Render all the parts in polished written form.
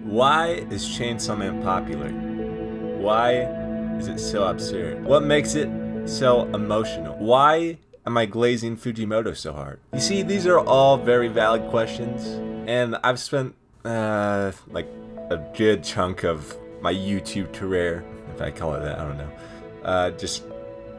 Why is Chainsaw Man popular? Why is it so absurd? What makes it so emotional? Why am I glazing Fujimoto so hard? You see, these are all very valid questions, and I've spent like a good chunk of my YouTube career, if I call it that, I don't know, just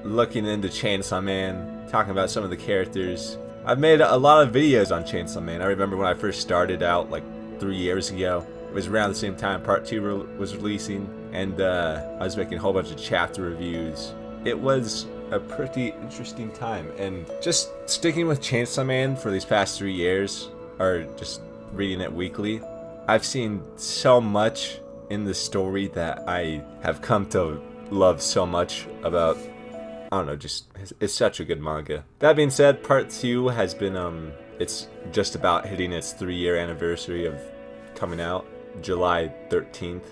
looking into Chainsaw Man, talking about some of the characters. I've made a lot of videos on Chainsaw Man. I remember when I first started out like 3 years ago. It was around the same time Part 2 was releasing, and I was making a whole bunch of chapter reviews. It was a pretty interesting time, and just sticking with Chainsaw Man for these past 3 years, or just reading it weekly, I've seen so much in the story that I have come to love so much about. I don't know, just it's such a good manga. That being said, Part 2 has been it's just about hitting its 3-year anniversary of coming out, July 13th,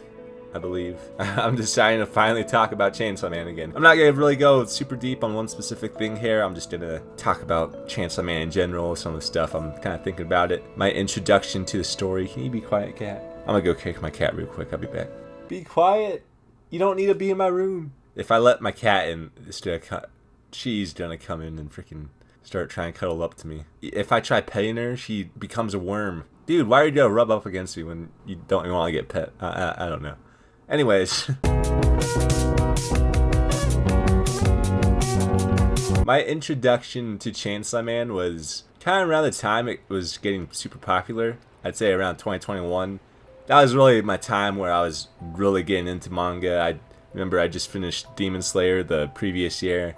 I believe. I'm deciding to finally talk about Chainsaw Man again. I'm not gonna really go super deep on one specific thing here. I'm just gonna talk about Chainsaw Man in general, some of the stuff I'm kind of thinking about it. My introduction to the story. Can you be quiet, cat? I'm gonna go kick my cat real quick. I'll be back. Be quiet. You don't need to be in my room. If I let my cat in, she's gonna come in and freaking start trying to cuddle up to me. If I try petting her, she becomes a worm. Dude, why are you gonna rub up against me when you don't even want to get pet? I don't know. Anyways. My introduction to Chainsaw Man was kind of around the time it was getting super popular. I'd say around 2021. That was really my time where I was really getting into manga. I remember I just finished Demon Slayer the previous year,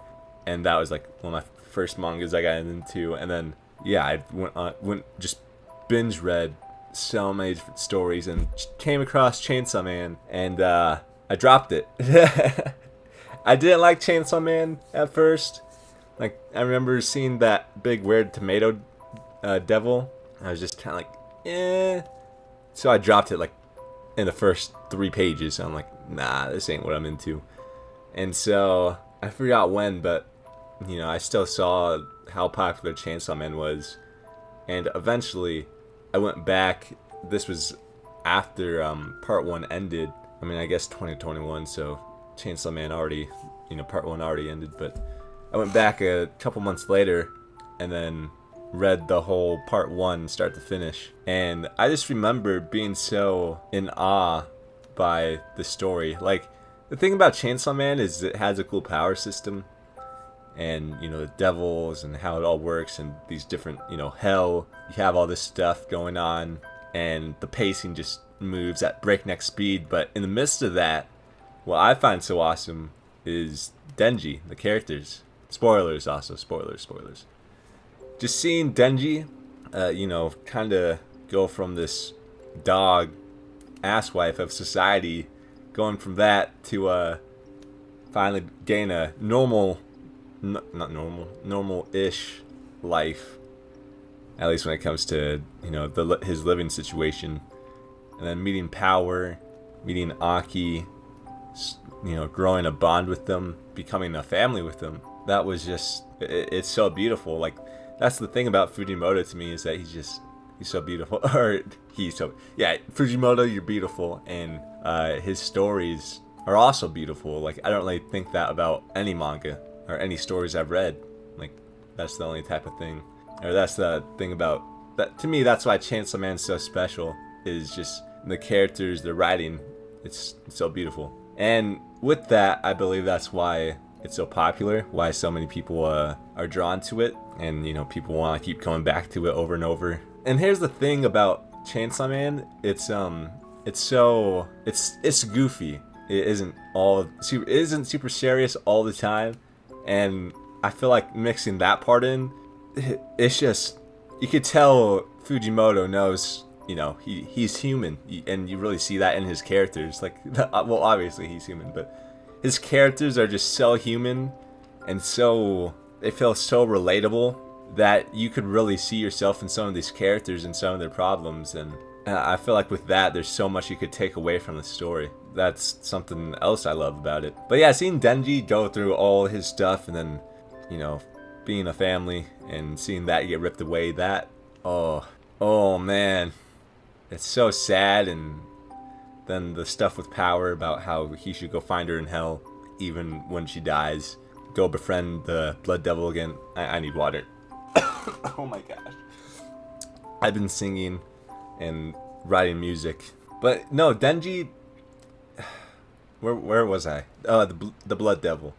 and that was like one of my first mangas I got into. And then yeah, I went just binge read so many different stories and came across Chainsaw Man, and I dropped it. I didn't like Chainsaw Man at first. Like, I remember seeing that big weird tomato devil. I was just kind of like, eh. So I dropped it like in the first 3 pages. I'm like, nah, this ain't what I'm into. And so I forgot when, but you know, I still saw how popular Chainsaw Man was, and eventually I went back. This was after Part 1 ended. I mean, I guess 2021, so Chainsaw Man already, you know, Part 1 already ended, but I went back a couple months later and then read the whole Part 1 start to finish. And I just remember being so in awe by the story. Like, the thing about Chainsaw Man is it has a cool power system, and you know, the devils and how it all works, and these different, you know, hell, you have all this stuff going on, and the pacing just moves at breakneck speed. But in the midst of that, what I find so awesome is Denji, the characters. Spoilers also, spoilers. Just seeing Denji, you know, kind of go from this dog asswife of society, going from that to finally gain a normal-ish life, at least when it comes to, you know, his living situation, and then meeting Power, meeting Aki, you know, growing a bond with them, becoming a family with them. That was just, it's so beautiful. Like, that's the thing about Fujimoto to me, is that he's so beautiful. Or Fujimoto, you're beautiful, and his stories are also beautiful. Like, I don't really think that about any manga or any stories I've read. Like, that's the only type of thing, or that's the thing about that. To me, that's why Chainsaw Man's so special, is just the characters, the writing. It's so beautiful. And with that, I believe that's why it's so popular, why so many people are drawn to it, and you know, people want to keep coming back to it over and over. And here's the thing about Chainsaw Man, it's goofy. It isn't super serious all the time, and I feel like mixing that part in, it's just, you could tell Fujimoto knows, you know, he's human, and you really see that in his characters. Like, well, obviously he's human, but his characters are just so human, and so they feel so relatable that you could really see yourself in some of these characters and some of their problems. And I feel like with that, there's so much you could take away from the story. That's something else I love about it. But yeah, seeing Denji go through all his stuff, and then, you know, being a family and seeing that get ripped away, that, oh man, it's so sad. And then the stuff with Power about how he should go find her in hell even when she dies. Go befriend the Blood Devil again. I need water. Oh my gosh. I've been singing and writing music. But no, Denji... Where was I? The Blood Devil.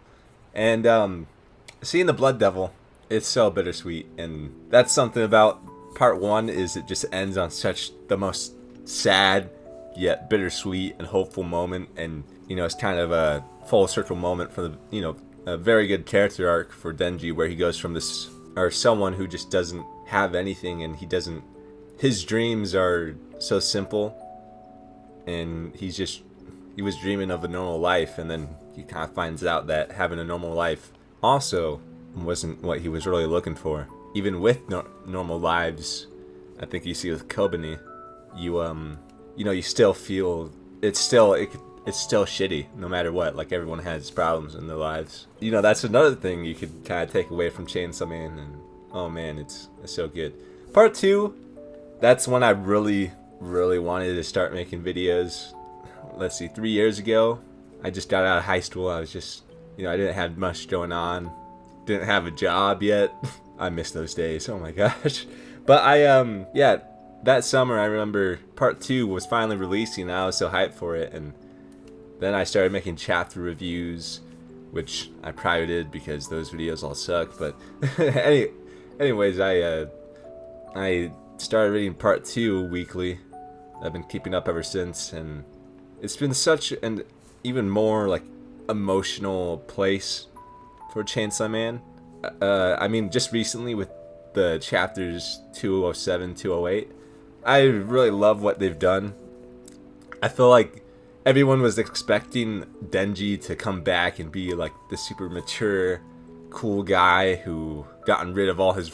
And seeing the Blood Devil, it's so bittersweet. And that's something about part 1 is it just ends on such the most sad yet bittersweet and hopeful moment. And, you know, it's kind of a full circle moment for the, you know, a very good character arc for Denji where he goes from this, or someone who just doesn't have anything and he doesn't, his dreams are so simple and he was dreaming of a normal life, and then he kind of finds out that having a normal life also wasn't what he was really looking for. Even with normal lives, I think you see with Kobani, you know, you still feel it's still shitty no matter what. Like, everyone has problems in their lives. You know, that's another thing you could kind of take away from Chainsaw Man, and oh man, it's so good. Part 2, that's when I really wanted to start making videos. Let's see, 3 years ago, I just got out of high school. I was just, you know, I didn't have much going on, didn't have a job yet. I miss those days, oh my gosh. But yeah, that summer I remember part 2 was finally releasing and I was so hyped for it, and then I started making chapter reviews, which I privated because those videos all suck. But anyways, I started reading part 2 weekly. I've been keeping up ever since, and it's been such an even more like emotional place for Chainsaw Man. I mean, just recently with the chapters 207, 208, I really love what they've done. I feel like everyone was expecting Denji to come back and be like the super mature, cool guy who gotten rid of all his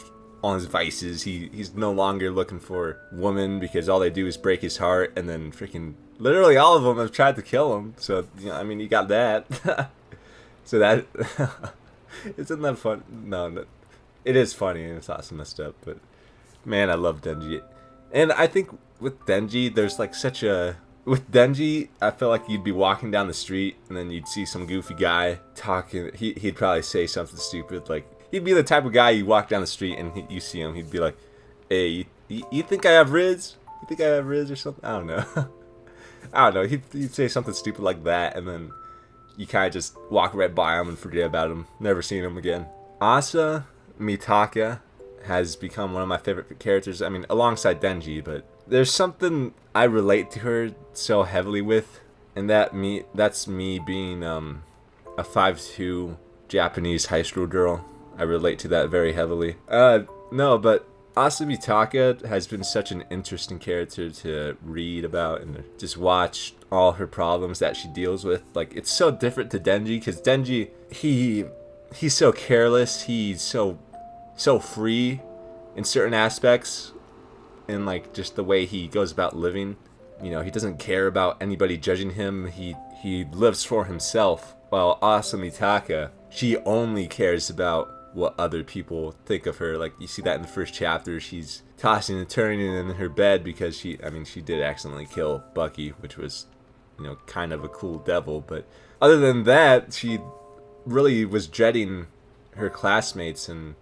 vices. He's no longer looking for women because all they do is break his heart, and then freaking literally all of them have tried to kill him. So, you know, I mean, you got that. So that isn't that fun? No, it is funny and it's awesome messed up. But man, I love Denji, and I think with Denji, there's like such a with Denji, I feel like you'd be walking down the street and then you'd see some goofy guy talking. He'd probably say something stupid. Like, he'd be the type of guy you walk down the street and you see him. He'd be like, "Hey, you think I have Riz? You think I have Riz or something?" I don't know. I don't know. He'd say something stupid like that, and then you kind of just walk right by him and forget about him. Never seen him again. Asa Mitaka has become one of my favorite characters. I mean, alongside Denji, but there's something I relate to her so heavily with, and that's me being a 5'2" Japanese high school girl. I relate to that very heavily. No, but Asa Mitaka has been such an interesting character to read about and just watch all her problems that she deals with. Like, it's so different to Denji, because Denji, he's so careless, he's so free in certain aspects, and like just the way he goes about living. You know, he doesn't care about anybody judging him. He lives for himself. While Asa Mitaka, she only cares about what other people think of her. Like, you see that in the first chapter. She's tossing and turning in her bed because she did accidentally kill Bucky, which was, you know, kind of a cool devil. But other than that, she really was dreading her classmates, and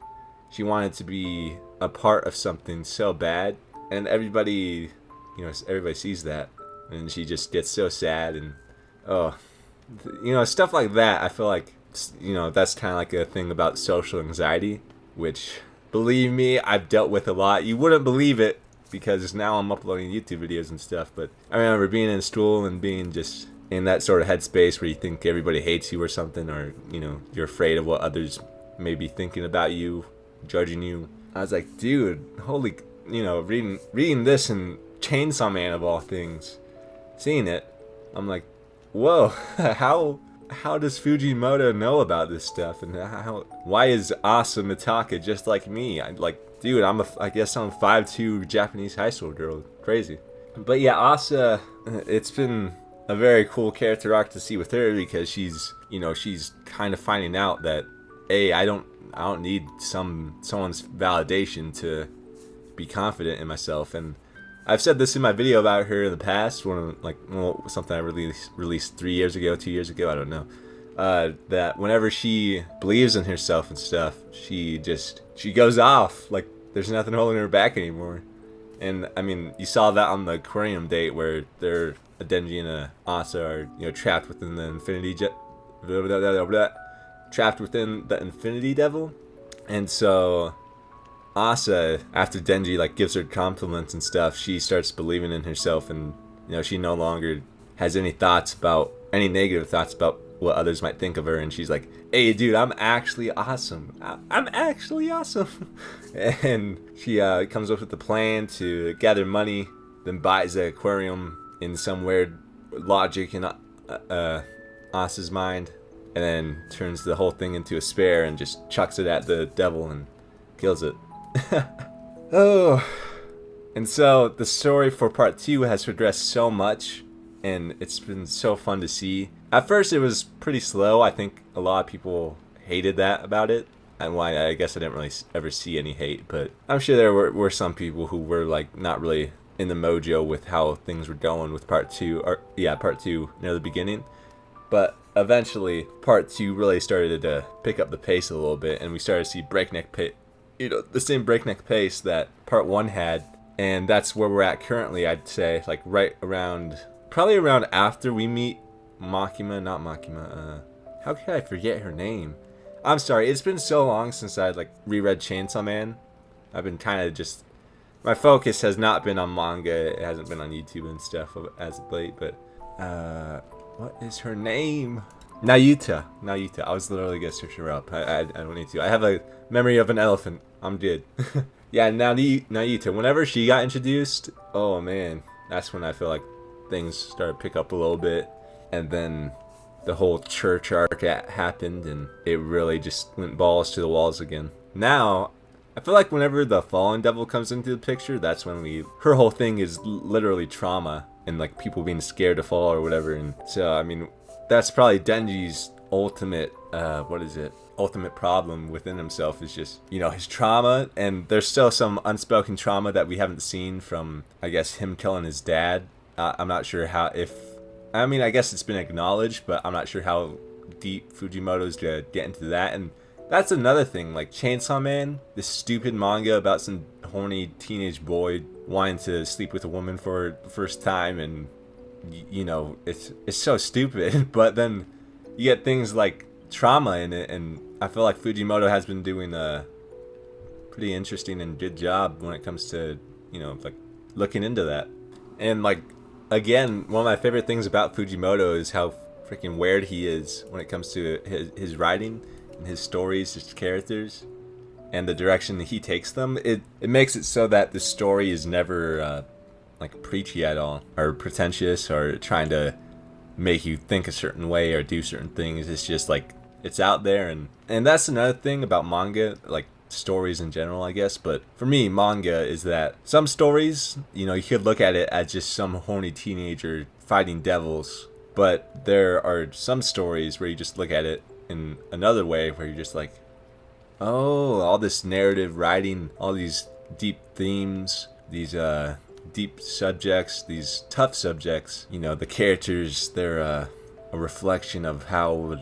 she wanted to be a part of something so bad. And everybody sees that, and she just gets so sad. And stuff like that. I feel like, you know, that's kind of like a thing about social anxiety, which, believe me, I've dealt with a lot. You wouldn't believe it, because now I'm uploading YouTube videos and stuff. But I remember being in school and being just in that sort of headspace where you think everybody hates you or something, or, you know, you're afraid of what others may be thinking about you, judging you. I was like, dude, holy, you know, reading this and Chainsaw Man of all things, seeing it, I'm like, whoa, how does Fujimoto know about this stuff, and why is Asa Mitaka just like me? Dude, I guess I'm a 5'2" Japanese high school girl. Crazy. But yeah, Asa, it's been a very cool character arc to see with her, because she's kind of finding out that, hey, I don't need someone's validation to be confident in myself. And I've said this in my video about her in the past, something I released 3 years ago, 2 years ago, I don't know. That whenever she believes in herself and stuff, she goes off like there's nothing holding her back anymore. And I mean, you saw that on the aquarium date where Denji and Asa are trapped within the trapped within the Infinity Devil, and so Asa, after Denji like gives her compliments and stuff, she starts believing in herself, and she no longer has any negative thoughts about what others might think of her, and she's like, hey dude, I'm actually awesome. I'm actually awesome. And she comes up with the plan to gather money, then buys the aquarium in some weird logic in Asa's mind, and then turns the whole thing into a spare and just chucks it at the devil and kills it. Oh. And so the story for part 2 has progressed so much, and it's been so fun to see. At first it was pretty slow. I think a lot of people hated that about it, and why I guess I didn't really ever see any hate, but I'm sure there were some people who were like not really in the mojo with how things were going with part 2, part 2 near the beginning. But eventually part 2 really started to pick up the pace a little bit, and we started to see the same breakneck pace that part 1 had, and that's where we're at currently. I'd say like probably around after we meet how could I forget her name? I'm sorry, it's been so long since I reread Chainsaw Man. I've been kind of my focus has not been on manga, it hasn't been on YouTube and stuff as of late, but what is her name? Nayuta. I was literally gonna search her up. I don't need to. I have a memory of an elephant. I'm good. Yeah, now Nayuta. Whenever she got introduced, oh man, that's when I feel like things started to pick up a little bit, and then the whole church arc happened, and it really just went balls to the walls again. Now, I feel like whenever the fallen devil comes into the picture, that's when her whole thing is literally trauma and like people being scared to fall or whatever. And so, I mean, that's probably Denji's ultimate problem within himself is just, his trauma. And there's still some unspoken trauma that we haven't seen from, I guess, him killing his dad. I'm not sure I guess it's been acknowledged, but I'm not sure how deep Fujimoto's gonna get into that. And that's another thing, like Chainsaw Man, this stupid manga about some horny teenage boy wanting to sleep with a woman for the first time, and it's so stupid. But then you get things like trauma in it, and I feel like Fujimoto has been doing a pretty interesting and good job when it comes to looking into that. And again, one of my favorite things about Fujimoto is how freaking weird he is when it comes to his writing and his stories, his characters, and the direction that he takes them. It makes it so that the story is never preachy at all, or pretentious, or trying to make you think a certain way or do certain things. It's just it's out there, and that's another thing about manga, stories in general, I guess. But for me, manga is that some stories, you could look at it as just some horny teenager fighting devils, but there are some stories where you just look at it in another way, where you're just like, oh, all this narrative writing, all these deep themes, these deep subjects, these tough subjects, the characters, they're a reflection of how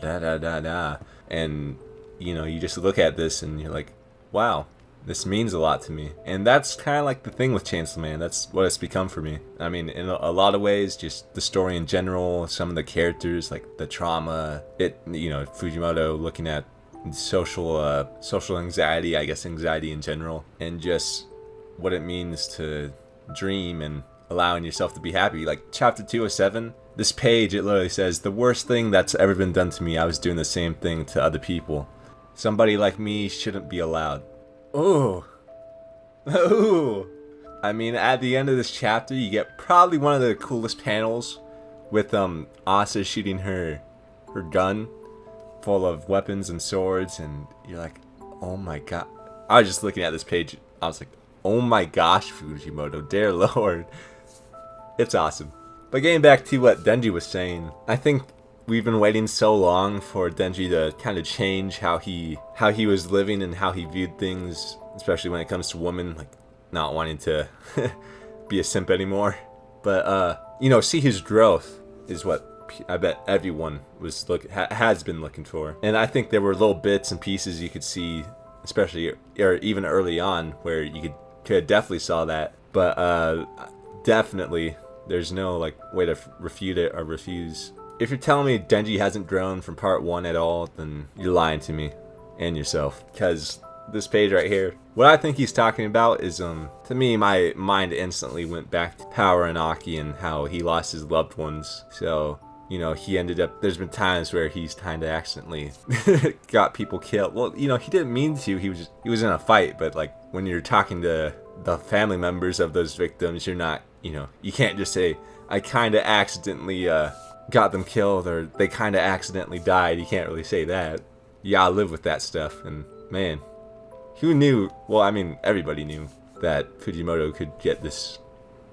and you just look at this and you're like, wow, this means a lot to me. And that's kind of like the thing with Chainsaw Man. That's what it's become for me. I mean, in a lot of ways, just the story in general, some of the characters, the trauma, Fujimoto looking at social anxiety, I guess anxiety in general, and just what it means to dream and allowing yourself to be happy. Like chapter 207, this page, it literally says, the worst thing that's ever been done to me, I was doing the same thing to other people. Somebody like me shouldn't be allowed. Oh. Ooh. I mean, at the end of this chapter, you get probably one of the coolest panels with Asa shooting her gun full of weapons and swords, and you're like, oh my god. I was just looking at this page, I was like, oh my gosh, Fujimoto, dear lord. It's awesome. But getting back to what Denji was saying, I think we've been waiting so long for Denji to kind of change how he was living and how he viewed things, especially when it comes to women, not wanting to be a simp anymore. But you know, see his growth is what I bet everyone has been looking for. And I think there were little bits and pieces you could see, especially or even early on, where you could definitely saw that. But definitely there's no like way to refute it or refuse. If you're telling me Denji hasn't grown from part 1 at all, then you're lying to me and yourself. Because this page right here, what I think he's talking about is, to me, my mind instantly went back to Power and Aki and how he lost his loved ones. So, you know, he ended up, there's been times where he's kind of accidentally got people killed. Well, you know, he didn't mean to, he was in a fight, but like when you're talking to the family members of those victims, you're not, you know, you can't just say, I kind of accidentally, got them killed, or they kind of accidentally died. You can't really say that. You gotta live with that stuff. And man, who knew? Well, I mean, everybody knew that Fujimoto could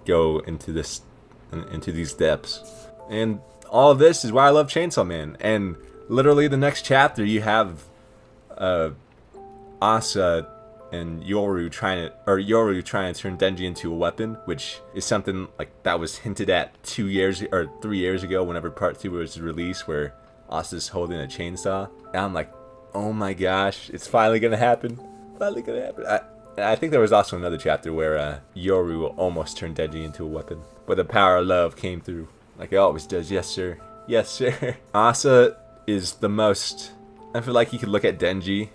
go into these depths. And all of this is why I love Chainsaw Man. And literally the next chapter, you have Asa and Yoru trying to turn Denji into a weapon, which is something like that was hinted at 2 years or 3 years ago whenever part 2 was released, where Asa's holding a chainsaw. And I'm like, oh my gosh, it's finally gonna happen. I think there was also another chapter where Yoru almost turned Denji into a weapon, but the power of love came through like it always does. Yes sir, yes sir. Asa is the most, I feel like you could look at Denji,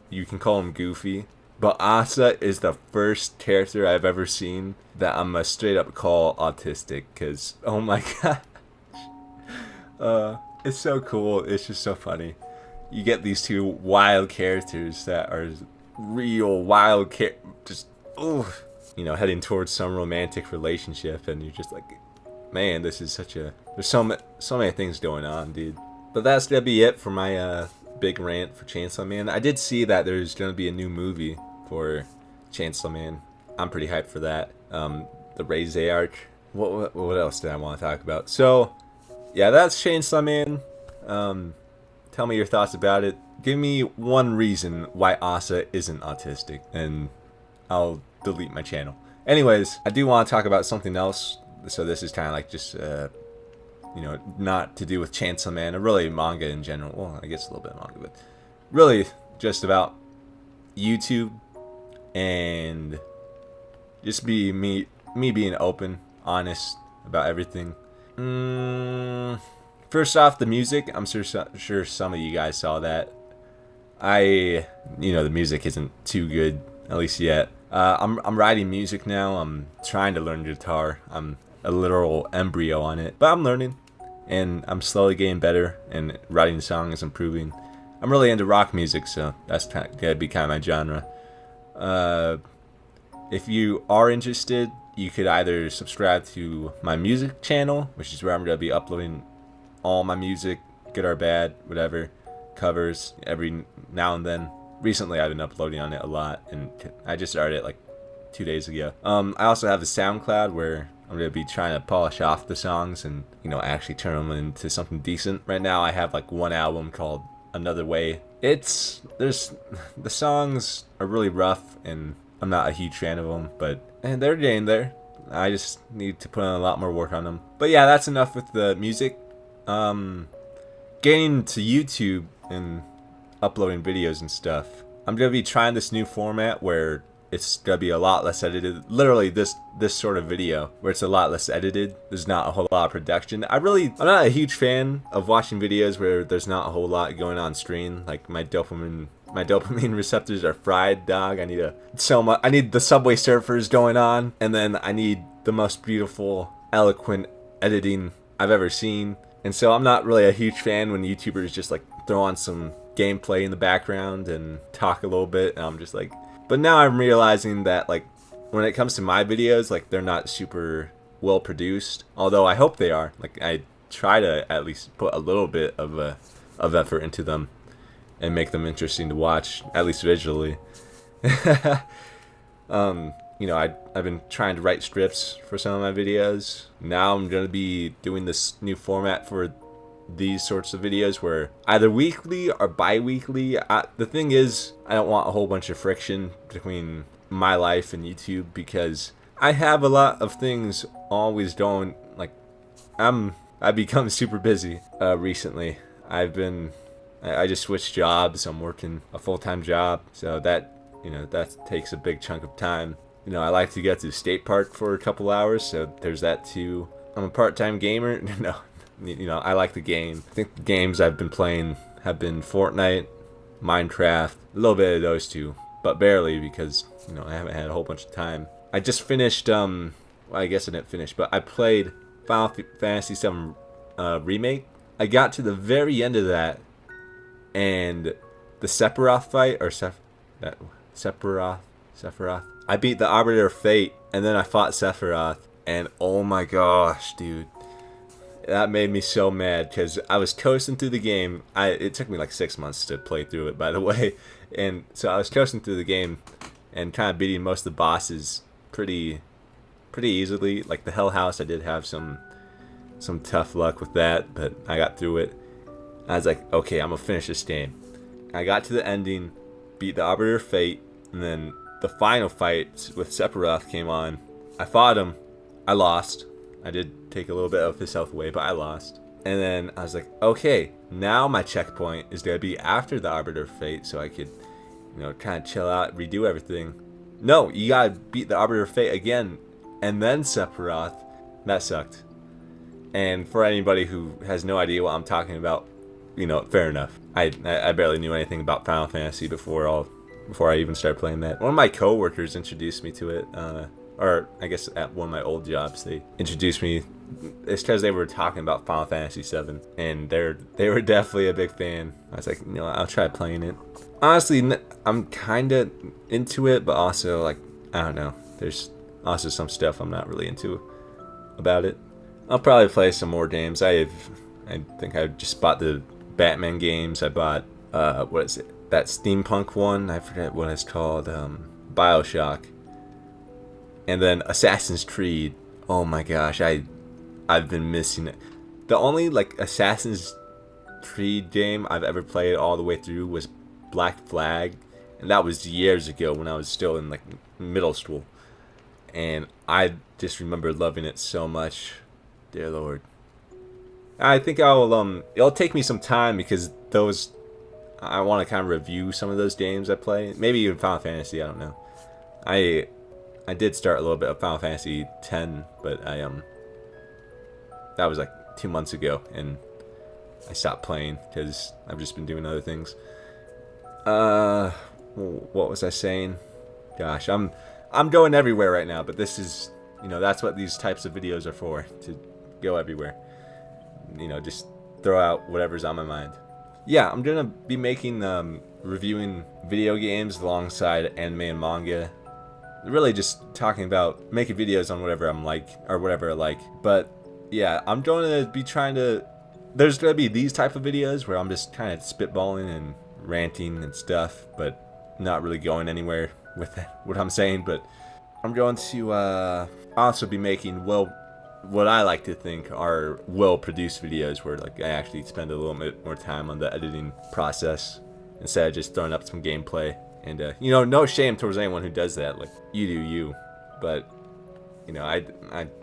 you can call him goofy, but Asa is the first character I've ever seen that I'm gonna straight up call autistic, because oh my gosh, it's so cool. It's just so funny. You get these two wild characters that are real wild just you know, heading towards some romantic relationship, and you're just like, man, this is there's so many things going on, dude. But that's gonna be it for my big rant for Chainsaw Man. I did see that there's gonna be a new movie for Chainsaw Man. I'm pretty hyped for that. The Raise arc. What else did I want to talk about? So yeah, that's Chainsaw Man. Tell me your thoughts about it. Give me one reason why Asa isn't autistic, and I'll delete my channel. Anyways, I do want to talk about something else. So this is kind of like just, you know, not to do with Chainsaw Man, or really manga in general. Well, I guess a little bit of manga, but really just about YouTube and just me being open, honest about everything. First off, the music. I'm sure some of you guys saw that. You know, the music isn't too good, at least yet. I'm writing music now. I'm trying to learn guitar. I'm a literal embryo on it, but I'm learning, and I'm slowly getting better, and writing songs, improving. I'm really into rock music, so that's gonna be kind of my genre. If you are interested, you could either subscribe to my music channel, which is where I'm gonna be uploading all my music, good or bad, whatever, covers every now and then. Recently I've been uploading on it a lot, and I just started it like 2 days ago. I also have a SoundCloud where I'm gonna be trying to polish off the songs and, you know, actually turn them into something decent. Right now I have like one album called Another Way. The songs are really rough, and I'm not a huge fan of them, but they're getting there. I just need to put in a lot more work on them. But yeah, that's enough with the music. Getting to YouTube and uploading videos and stuff. I'm gonna be trying this new format where it's gonna be a lot less edited. Literally this sort of video where it's a lot less edited. There's not a whole lot of production. I'm not a huge fan of watching videos where there's not a whole lot going on screen. Like my dopamine receptors are fried, dog. I need the Subway Surfers going on, and then I need the most beautiful, eloquent editing I've ever seen. And so I'm not really a huge fan when YouTubers just like throw on some gameplay in the background and talk a little bit, and I'm just like, but now I'm realizing that like when it comes to my videos, like they're not super well produced, although I hope they are. Like I try to at least put a little bit of effort into them and make them interesting to watch, at least visually. You know, I've been trying to write scripts for some of my videos. Now I'm gonna be doing this new format for these sorts of videos where either weekly or bi-weekly. The thing is, I don't want a whole bunch of friction between my life and YouTube, because I have a lot of things always going. Like I've become super busy recently. I just switched jobs. I'm working a full-time job, so that takes a big chunk of time. I like to get to the state park for a couple hours, so there's that too. I'm a part-time gamer. No, I like the game. I think the games I've been playing have been Fortnite, Minecraft, a little bit of those two, but barely because I haven't had a whole bunch of time. I just finished. Well, I guess I didn't finish, but I played Final Fantasy VII remake. I got to the very end of that, and the Sephiroth fight or Sephiroth. I beat the Arbiter of Fate, and then I fought Sephiroth, and oh my gosh, dude. That made me so mad because I was coasting through the game. It took me like 6 months to play through it, by the way. And so I was coasting through the game and kind of beating most of the bosses pretty easily. Like the Hell House, I did have some tough luck with that, but I got through it. I was like, okay, I'm gonna finish this game. I got to the ending, beat the Arbiter of Fate, and then the final fight with Sephiroth came on. I fought him. I lost. I did take a little bit of his health away, but I lost. And then I was like, okay, now my checkpoint is going to be after the Arbiter of Fate, so I could, kind of chill out, redo everything. No, you got to beat the Arbiter of Fate again, and then Sephiroth. That sucked. And for anybody who has no idea what I'm talking about, fair enough. I barely knew anything about Final Fantasy before I even started playing that. One of my coworkers introduced me to it. Or I guess at one of my old jobs, they introduced me. It's because they were talking about Final Fantasy VII, and they were definitely a big fan. I was like, I'll try playing it. Honestly, I'm kind of into it, but also like I don't know. There's also some stuff I'm not really into about it. I'll probably play some more games. I think I just bought the Batman games. I bought what is it? That steampunk one. I forget what it's called. BioShock. And then Assassin's Creed. Oh my gosh, I've been missing it. The only Assassin's Creed game I've ever played all the way through was Black Flag, and that was years ago when I was still in middle school. And I just remember loving it so much. Dear Lord. I think it'll take me some time because I want to kind of review some of those games I play. Maybe even Final Fantasy, I don't know. I did start a little bit of Final Fantasy X, but that was 2 months ago, and I stopped playing because I've just been doing other things. What was I saying? Gosh, I'm going everywhere right now, but this is, that's what these types of videos are for, to go everywhere. Just throw out whatever's on my mind. Yeah, I'm gonna be making reviewing video games alongside anime and manga. Really just talking about making videos on whatever I like. But yeah, I'm going to be there's going to be these type of videos where I'm just kind of spitballing and ranting and stuff, but not really going anywhere with what I'm saying. But I'm going to also be making, what I like to think are well-produced videos where I actually spend a little bit more time on the editing process instead of just throwing up some gameplay. And, no shame towards anyone who does that. You do you. But, I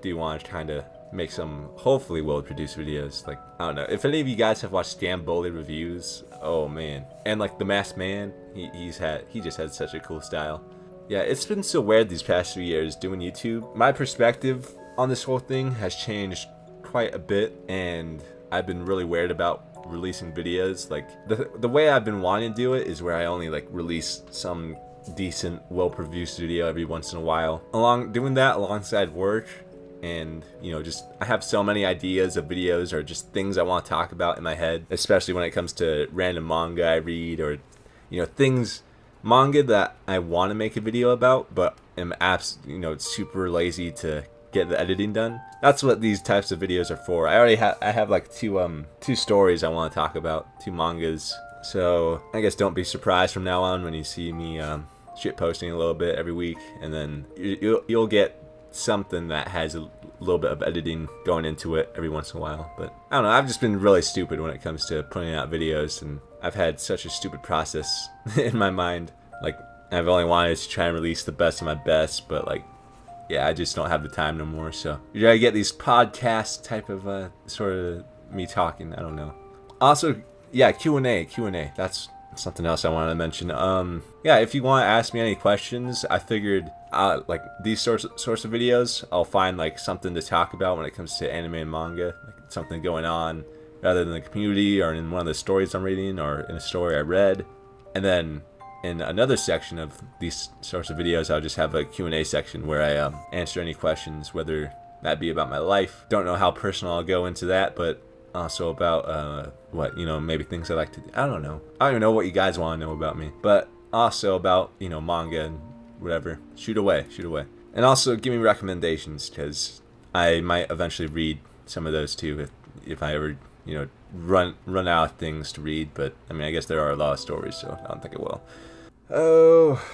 do want to kind of make some hopefully well-produced videos. I don't know. If any of you guys have watched Scamboli reviews, oh, man. And, The Masked Man, he just had such a cool style. Yeah, it's been so weird these past 3 years doing YouTube. My perspective on this whole thing has changed quite a bit, and I've been really weird about releasing videos. The way I've been wanting to do it is where I only release some decent, well-produced video every once in a while. Doing that alongside work, and just I have so many ideas of videos or just things I want to talk about in my head, especially when it comes to random manga I read or manga that I want to make a video about, but am super lazy to get the editing done. That's what these types of videos are for. I have two stories I want to talk about, 2 mangas. So I guess don't be surprised from now on when you see me shit posting a little bit every week, and then you'll get something that has a little bit of editing going into it every once in a while. But I don't know, I've just been really stupid when it comes to putting out videos, and I've had such a stupid process in my mind. I've only wanted to try and release the best of my best, but yeah, I just don't have the time no more. So you gotta get these podcast type of sort of me talking. I don't know. Also, yeah, Q&A. That's something else I wanted to mention. Yeah, if you want to ask me any questions, I figured like these sorts of videos, I'll find like something to talk about when it comes to anime and manga, like something going on, rather than the community or in one of the stories I'm reading or in a story I read. And then in another section of these sorts of videos, I'll just have a Q&A section where I answer any questions, whether that be about my life. Don't know how personal I'll go into that, but also about what, you know, maybe things I like to do. I don't know. I don't even know what you guys want to know about me, but also about, you know, manga and whatever. Shoot away. And also give me recommendations, because I might eventually read some of those too if I ever, you know, run out of things to read. But I mean, I guess there are a lot of stories, so I don't think it will. Oh,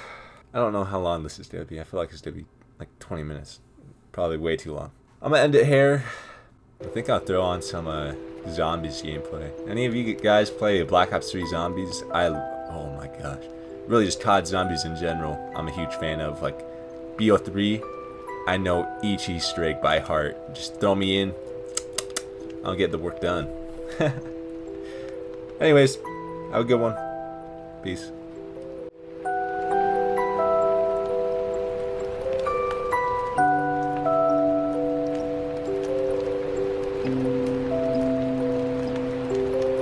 I don't know how long this is gonna be. I feel like it's gonna be like 20 minutes. Probably way too long. I'm gonna end it here. I think I'll throw on some zombies gameplay. Any of you guys play Black Ops 3 Zombies? Oh my gosh. Really just COD Zombies in general. I'm a huge fan of, like, BO3. I know each Easter egg by heart. Just throw me in. I'll get the work done. Anyways, have a good one. Peace.